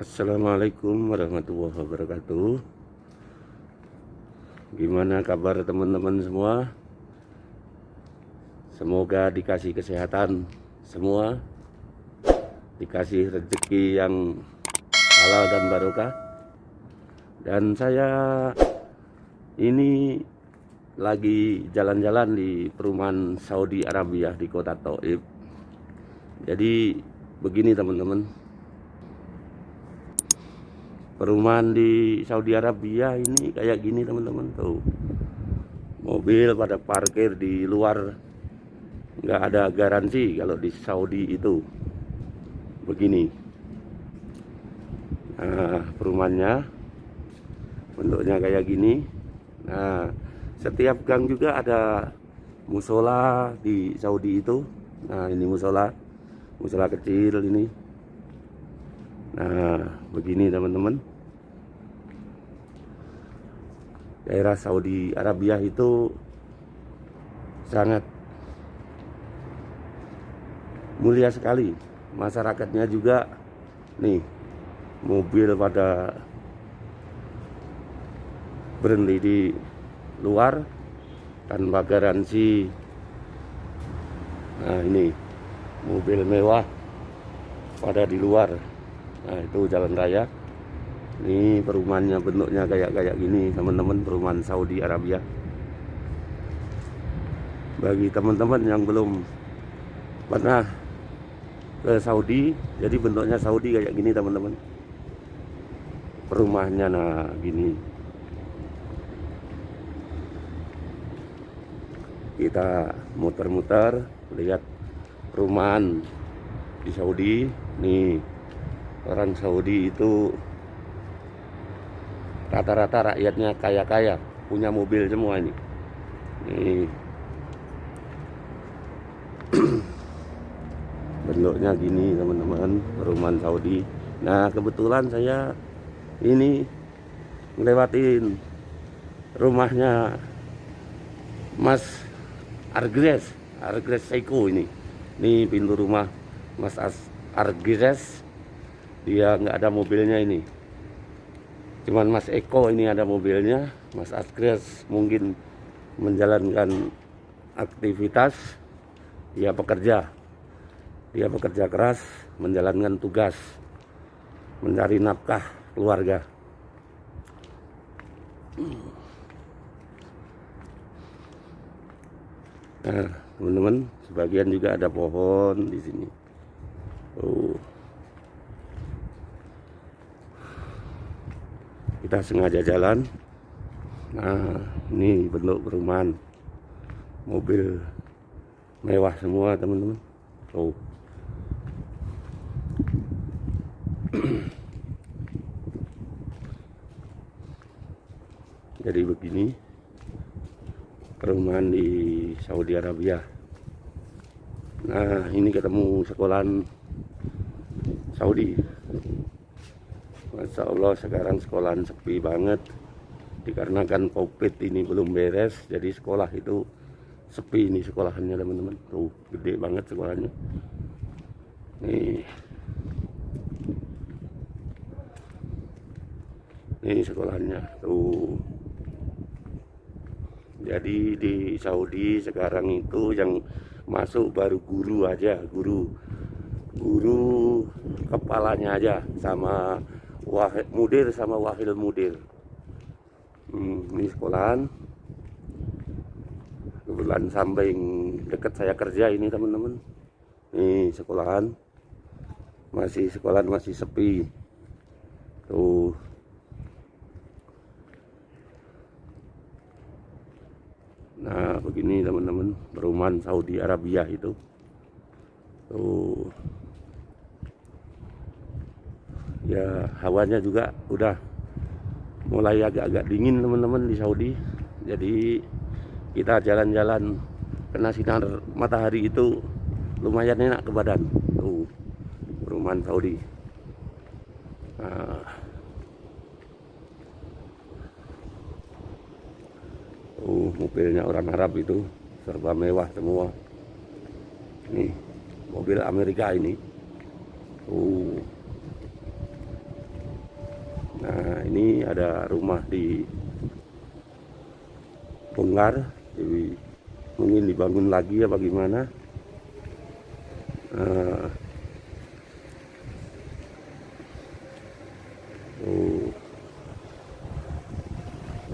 Assalamualaikum warahmatullahi wabarakatuh. Gimana kabar teman-teman semua? Semoga dikasih kesehatan semua, dikasih rezeki yang halal dan barokah. Dan saya ini lagi jalan-jalan di perumahan Saudi Arabia di kota Thaif. Jadi begini teman-teman, perumahan di Saudi Arabia ini kayak gini teman-teman tuh. Mobil pada parkir di luar, nggak ada garansi kalau di Saudi itu begini. Nah, perumahannya bentuknya kayak gini. Nah, setiap gang juga ada musola di Saudi itu. Nah, ini musola kecil ini. Nah, begini teman-teman. Daerah Saudi Arabia itu sangat mulia sekali. Masyarakatnya juga nih, mobil pada berhenti di luar tanpa garansi. Nah, ini mobil mewah pada di luar. Nah, itu jalan raya. Ini perumahannya bentuknya kayak gini teman-teman, perumahan Saudi Arabia. Bagi teman-teman yang belum pernah ke Saudi, jadi bentuknya Saudi kayak gini teman-teman. Perumahannya nah gini. Kita muter-muter lihat perumahan di Saudi. Nih, orang Saudi itu rata-rata rakyatnya kaya-kaya, punya mobil semua ini. Nih. Bentuknya gini teman-teman, perumahan Saudi. Nah, kebetulan saya ini ngelewatin rumahnya Mas Argres Seiko ini. Ini pintu rumah Mas Argres. Dia nggak ada mobilnya ini. Cuman Mas Eko ini ada mobilnya. Mas Argres mungkin menjalankan aktivitas. Dia pekerja keras, menjalankan tugas, mencari nafkah keluarga. Nah, teman-teman, sebagian juga ada pohon di sini. Kita sengaja jalan. Nah, ini bentuk perumahan, mobil mewah semua teman-teman. Jadi begini perumahan di Saudi Arabia. Nah, ini ketemu sekolahan Saudi. Masya Allah, sekarang sekolahan sepi banget dikarenakan COVID ini belum beres. Jadi sekolah itu sepi ini sekolahannya teman-teman. Tuh, gede banget sekolahnya. Nih sekolahannya tuh. Jadi di Saudi sekarang itu yang masuk baru guru aja, guru kepalanya aja, sama mudir sama wakil mudir. Ini sekolahan. Kebetulan samping dekat saya kerja ini teman-teman. Nih sekolahan masih sepi. Tuh. Nah, begini teman-teman perumahan Saudi Arabia itu. Tuh. Ya, hawanya juga udah mulai agak-agak dingin teman-teman di Saudi. Jadi kita jalan-jalan kena sinar matahari itu lumayan enak ke badan. Tuh, perumahan Saudi. Nah, mobilnya orang Arab itu serba mewah semua. Nih, mobil Amerika ini. ini ada rumah di bongkar, jadi mungkin dibangun lagi ya bagaimana.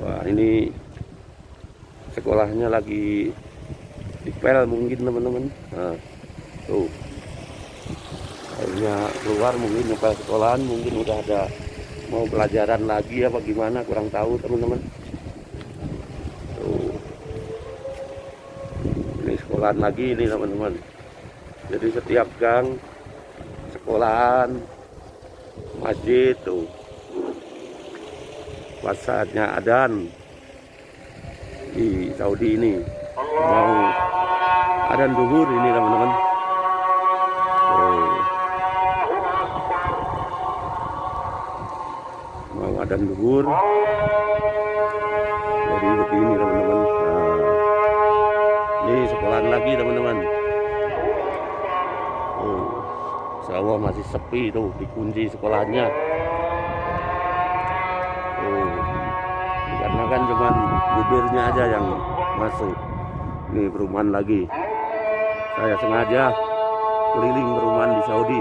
Wah, ini sekolahnya lagi dipel mungkin teman-teman. Tuh akhirnya keluar, mungkin nyepel sekolahan, mungkin udah ada mau pelajaran lagi ya bagaimana, kurang tahu teman-teman. Tuh ini sekolahan lagi ini teman-teman. Jadi setiap gang sekolahan, masjid tuh pas saatnya adzan di Saudi ini, mau adzan zuhur ini teman-teman. Mau adzan zuhur, jadi begini teman-teman. Ini sekolahan lagi teman-teman. Sawah masih sepi tuh, dikunci sekolahnya. Karena kan cuman bibirnya aja yang masuk. Ini perumahan lagi. Saya sengaja keliling perumahan di Saudi.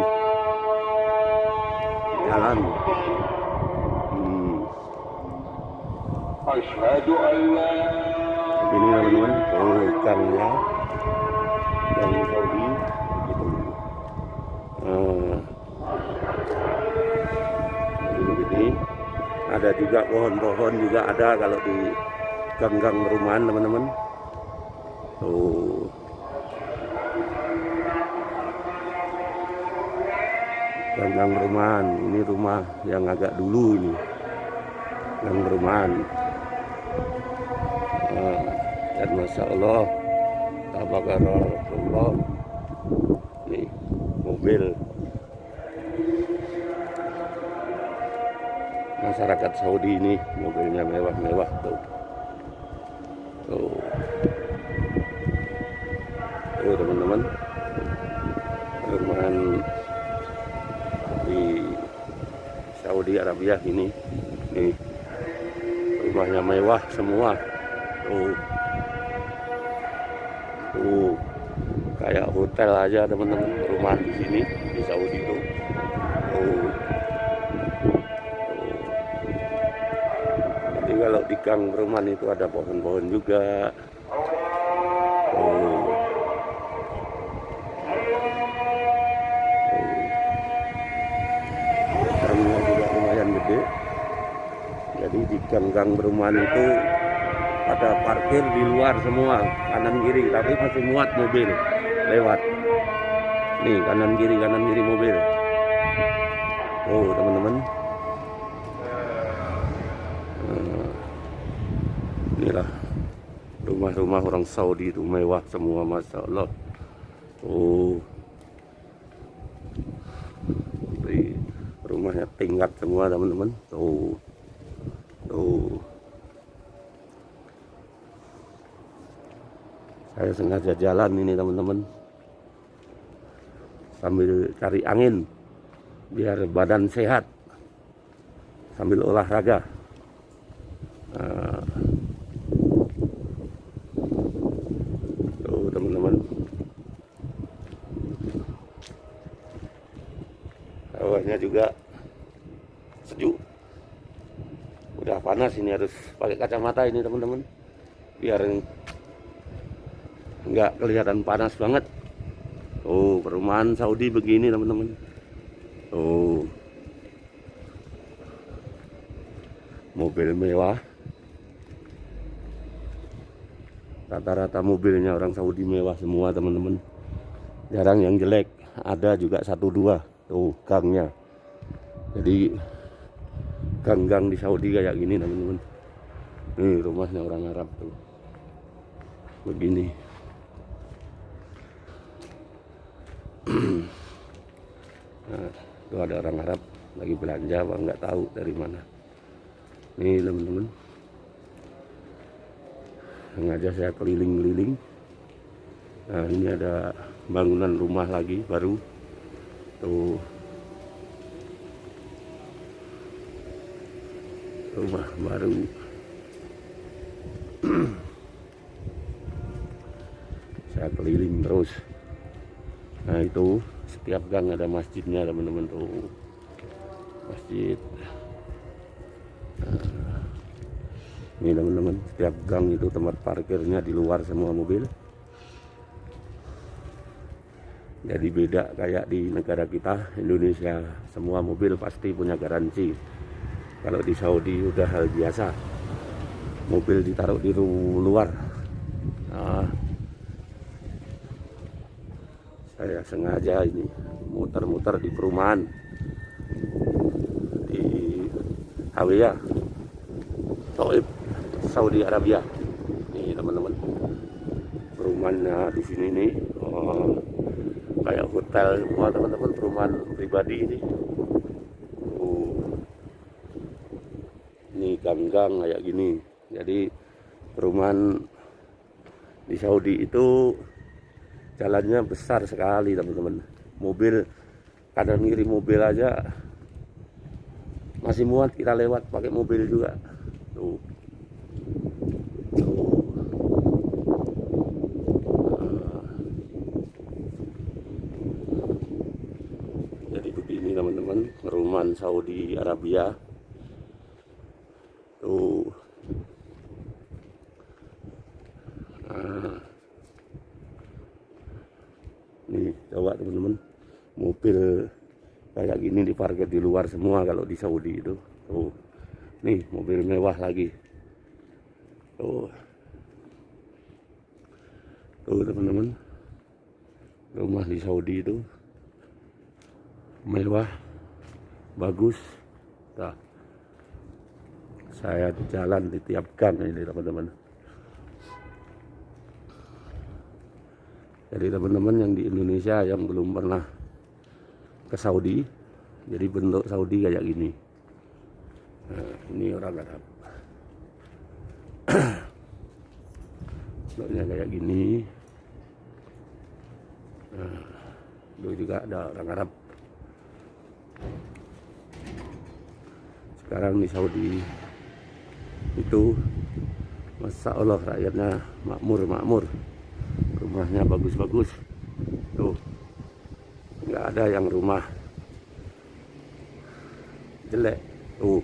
Jalan. Ini teman-teman, gangnya yang di Saudi gitu. Jadi begini. Ada juga pohon-pohon juga ada kalau di gang-gang perumahan teman-teman. Tuh gang-gang perumahan, ini rumah yang agak dulu ini, gang perumahan. Dan masya Allah, tabarakallah, nih mobil masyarakat Saudi ini, mobilnya mewah-mewah tuh. Tuh teman-teman, perumahan di Saudi Arabia ini, nih rumahnya mewah semua. Tuh kayak hotel aja teman-teman, perumahan di sini di Saudi tuh. Kalau di gang perumahan itu ada pohon-pohon juga. Gangnya juga lumayan gede. Jadi di gang-gang perumahan itu ada parkir di luar semua, kanan kiri, tapi masih muat mobil lewat. Nih kanan kiri mobil. Teman-teman. Inilah rumah-rumah orang Saudi itu mewah semua, masya Allah. Rumahnya tingkat semua teman-teman. Tuh. Saya sengaja jalan ini teman-teman, sambil cari angin biar badan sehat, sambil olahraga. Tuh teman-teman, hawanya juga sejuk. Udah panas ini, harus pakai kacamata ini teman-teman biar nggak kelihatan panas banget. Perumahan Saudi begini teman-teman. Mobil mewah, rata-rata mobilnya orang Saudi mewah semua teman-teman, jarang yang jelek, ada juga 1-2 tuh gangnya. Jadi gang-gang di Saudi kayak gini teman-teman. Nih rumahnya orang Arab tuh begini. Nah, itu ada orang Arab lagi belanja, apa nggak tahu dari mana. Nih teman-teman, sengaja saya keliling-keliling. Nah ini ada bangunan rumah lagi baru tuh. rumah baru. Saya keliling terus. Nah itu setiap gang ada masjidnya teman-teman tuh, masjid. Nah, ini teman-teman, setiap gang itu tempat parkirnya di luar semua mobil. Jadi beda kayak di negara kita Indonesia, semua mobil pasti punya garansi. Kalau di Saudi udah hal biasa, mobil ditaruh di luar. Nah, saya sengaja ini muter-muter di perumahan di Hawiyah, Thaif, Saudi Arabia. Nih teman-teman, perumahannya di sini nih, kayak hotel semua teman-teman, perumahan pribadi ini. Ini gang-gang kayak gini. Jadi perumahan di Saudi itu jalannya besar sekali teman-teman. Mobil kanan kiri mobil aja masih muat kita lewat pakai mobil juga. Tuh. Tuh. Jadi begini teman-teman, perumahan Saudi Arabia. Tuh. Nah. Nih coba teman-teman, mobil kayak gini diparkir di luar semua kalau di Saudi itu. Tuh. Nih mobil mewah lagi. Tuh. Tuh teman-teman, rumah di Saudi itu mewah, bagus. Nah, saya jalan di tiap gang ini teman-teman. Jadi teman-teman yang di Indonesia yang belum pernah ke Saudi, jadi bentuk Saudi kayak gini. Nah, ini orang Arab. Bentuknya kayak gini. Nah, itu juga ada orang Arab. Sekarang di Saudi itu, Masya Allah, rakyatnya makmur, rumahnya bagus-bagus. Tuh, nggak ada yang rumah jelek. Tuh,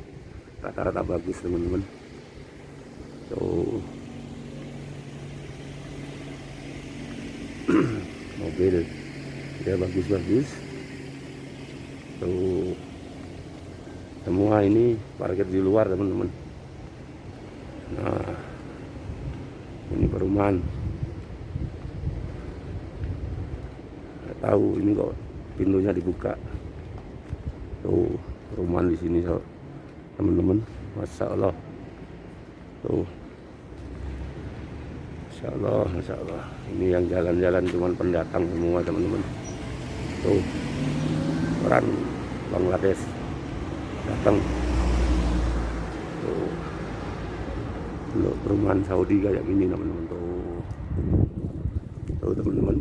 rata-rata bagus teman-teman. Tuh, mobil ya bagus-bagus. Tuh, semua ini parkir di luar teman-teman. Nah, ini perumahan. Nggak tahu ini kok pintunya dibuka. Tuh, perumahan di sini teman-teman. Masya Allah. Tuh, Masya Allah, Masya Allah. Ini yang jalan-jalan cuman pendatang semua teman-teman. Tuh, orang Bangladesh datang. Tuh, untuk perumahan Saudi kayak gini teman-teman. Tuh teman-teman,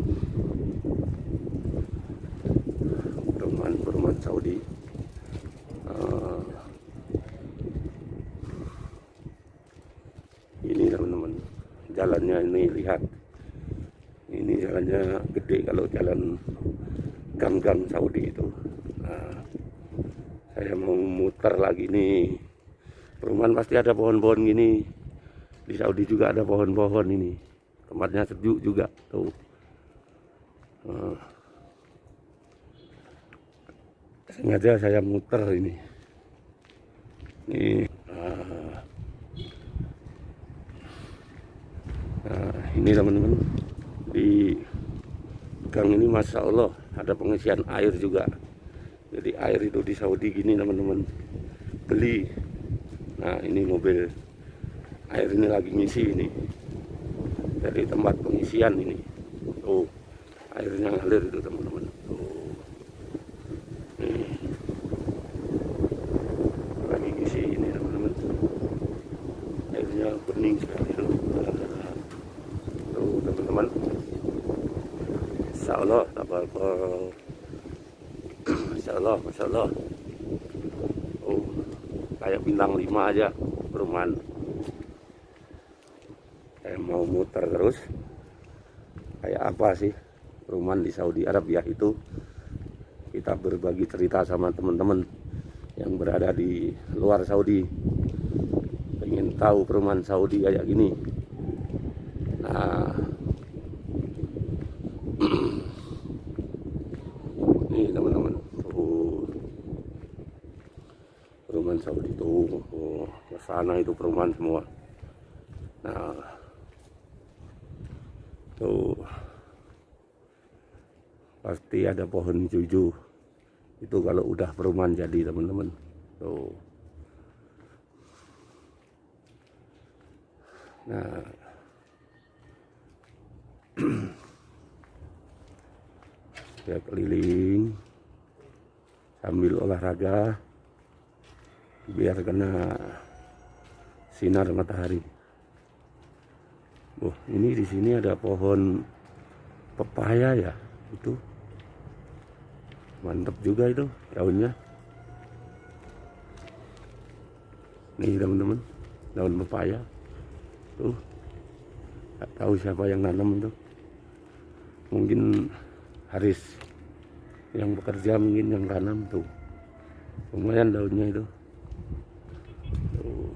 perumahan Saudi. Ini teman-teman, jalannya ini lihat. Ini jalannya gede kalau jalan gang-gang Saudi itu. Nah, saya mau muter lagi nih. Perumahan pasti ada pohon-pohon gini. Di Saudi juga ada pohon-pohon ini. Tempatnya sejuk juga tuh. Sengaja saya muter ini. Nih. Nah, ini teman-teman, di gang ini Masya Allah ada pengisian air juga. Jadi air itu di Saudi gini teman-teman, beli. Nah ini mobil air ini lagi ngisi ini. Jadi tempat pengisian ini. Tuh, airnya ngalir itu teman-teman. Tuh, nih lagi ngisi ini teman-teman. Airnya bening sekali tuh. Tuh teman-teman, Insya Allah, Masya Allah, Masya Allah. Oh, kayak bintang 5 aja perumahan. Saya mau muter terus kayak apa sih perumahan di Saudi Arabia itu. Kita berbagi cerita sama teman-teman yang berada di luar Saudi, pengen tahu perumahan Saudi kayak gini. Nah, nih teman-teman, perumahan Saudi itu, ke sana itu perumahan semua. Nah, tuh pasti ada pohon hijau itu kalau udah perumahan jadi teman-teman. Tuh. Nah, saya keliling sambil olahraga biar kena sinar matahari. Ini di sini ada pohon pepaya ya, itu mantap juga itu daunnya. Nih teman-teman, daun pepaya tuh, nggak tahu siapa yang nanam itu, mungkin Haris yang bekerja, mungkin yang tanam tuh. Lumayan daunnya itu tuh.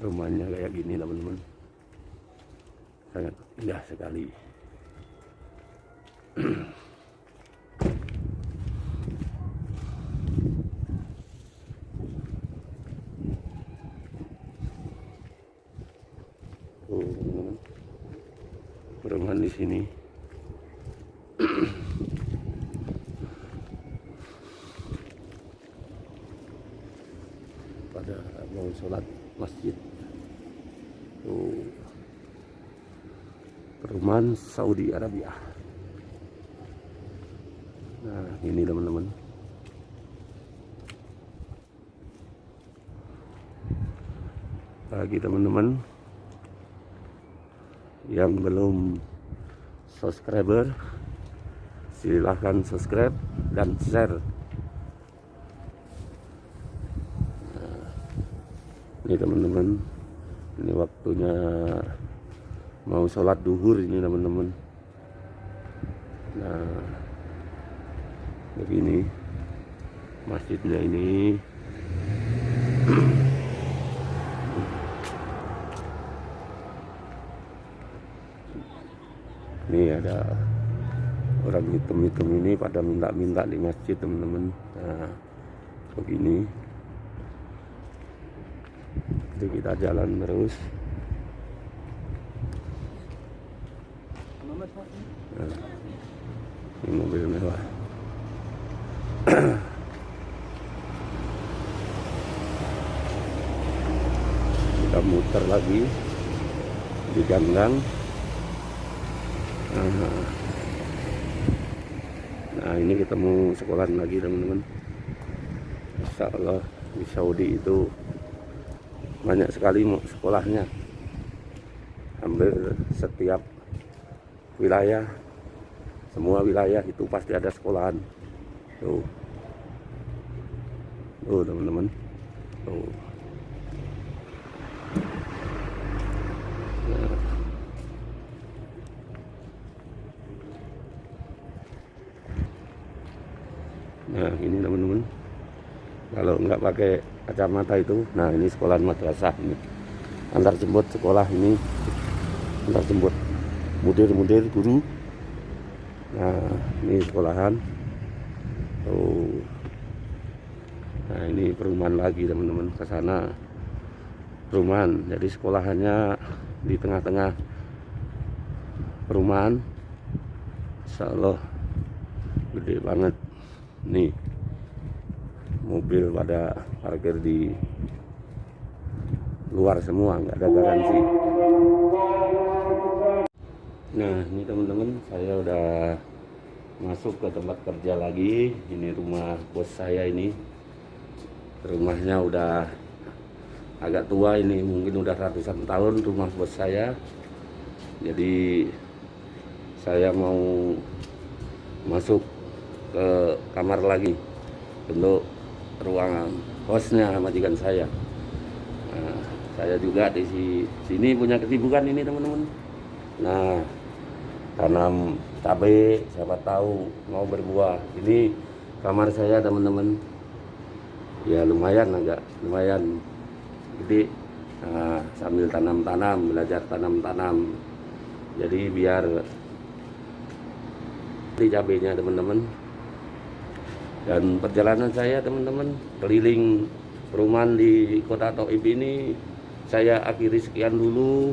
Rumahnya kayak gini teman-teman, sangat indah sekali. Perumahan di sini pada mau sholat masjid. Perumahan Saudi Arabia. Nah, ini teman-teman. Bagi teman-teman yang belum subscriber, silahkan subscribe dan share. Nah, ini teman-teman, ini waktunya mau sholat duhur ini teman-teman. Nah, begini masjidnya ini. Ini ada orang hitam-hitam ini pada minta-minta di masjid teman-teman. Nah, begini. Jadi kita jalan terus. Nah, ini mobil mewah. Kita muter lagi di ganggang. Nah, ini ketemu sekolahan lagi teman-teman. Insya Allah di Saudi itu banyak sekali sekolahnya, hampir setiap wilayah, semua wilayah itu pasti ada sekolahan. Tuh teman-teman, tuh. Nah, ini teman-teman, kalau nggak pakai kacamata itu, nah ini sekolahan madrasah ini, antar jemput sekolah ini, antar jemput mudir-mudir guru. Nah, ini sekolahan. Tuh. Nah, ini perumahan lagi teman-teman, ke sana perumahan. Jadi sekolahannya di tengah-tengah perumahan. Insya Allah gede banget. Nih mobil pada parkir di luar semua, nggak ada garansi. Nah, ini teman-teman, saya udah masuk ke tempat kerja lagi. Ini rumah bos saya ini. Rumahnya udah agak tua ini, mungkin udah ratusan tahun rumah bos saya. Jadi saya mau masuk ke kamar lagi untuk ruangan hostnya majikan saya. Nah, saya juga di sini punya kesibukan ini teman-teman. Nah, tanam cabai, siapa tahu mau berbuah. Ini kamar saya teman-teman, ya lumayan, agak lumayan gede. Nah, sambil tanam-tanam, belajar tanam-tanam, jadi biar di cabainya teman-teman. Dan perjalanan saya teman-teman keliling perumahan di kota Thaif ini saya akhiri sekian dulu.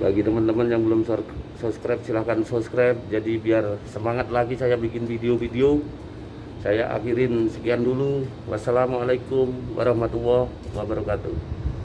Bagi teman-teman yang belum subscribe, silahkan subscribe, jadi biar semangat lagi saya bikin video-video. Saya akhirin sekian dulu. Wassalamualaikum warahmatullahi wabarakatuh.